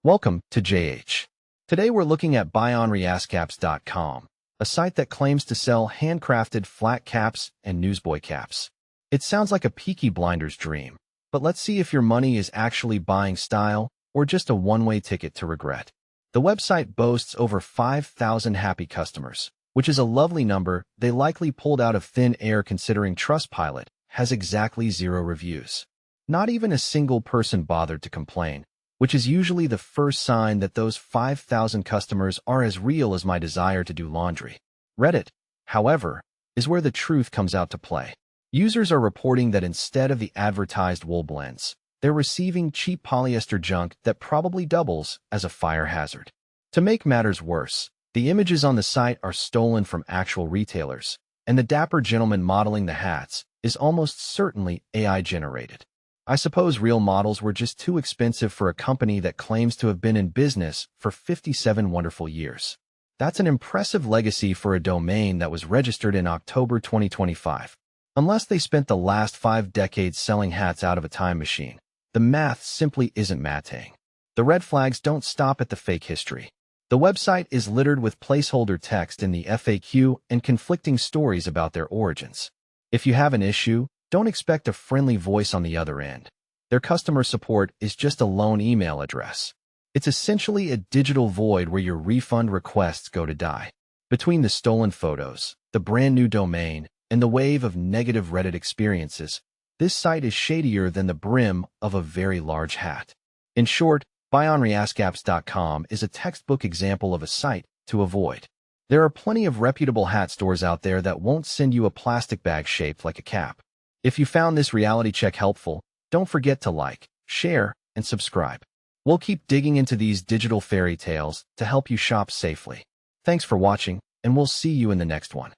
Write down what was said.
Welcome to JH. Today we're looking at buyonreasscaps.com, a site that claims to sell handcrafted flat caps and newsboy caps. It sounds like a Peaky Blinders dream, but let's see if your money is actually buying style or just a one-way ticket to regret. The website boasts over 5,000 happy customers, which is a lovely number they likely pulled out of thin air considering Trustpilot has exactly 0 reviews. Not even a single person bothered to complain, which is usually the first sign that those 5,000 customers are as real as my desire to do laundry. Reddit, however, is where the truth comes out to play. Users are reporting that instead of the advertised wool blends, they're receiving cheap polyester junk that probably doubles as a fire hazard. To make matters worse, the images on the site are stolen from actual retailers, and the dapper gentleman modeling the hats is almost certainly AI-generated. I suppose real models were just too expensive for a company that claims to have been in business for 57 wonderful years. That's an impressive legacy for a domain that was registered in October 2025. Unless they spent the last 5 decades selling hats out of a time machine, the math simply isn't mathing. The red flags don't stop at the fake history. The website is littered with placeholder text in the FAQ and conflicting stories about their origins. If you have an issue, don't expect a friendly voice on the other end. Their customer support is just a lone email address. It's essentially a digital void where your refund requests go to die. Between the stolen photos, the brand new domain, and the wave of negative Reddit experiences, this site is shadier than the brim of a very large hat. In short, buyonreasscaps.com is a textbook example of a site to avoid. There are plenty of reputable hat stores out there that won't send you a plastic bag shaped like a cap. If you found this reality check helpful, don't forget to like, share, and subscribe. We'll keep digging into these digital fairy tales to help you shop safely. Thanks for watching, and we'll see you in the next one.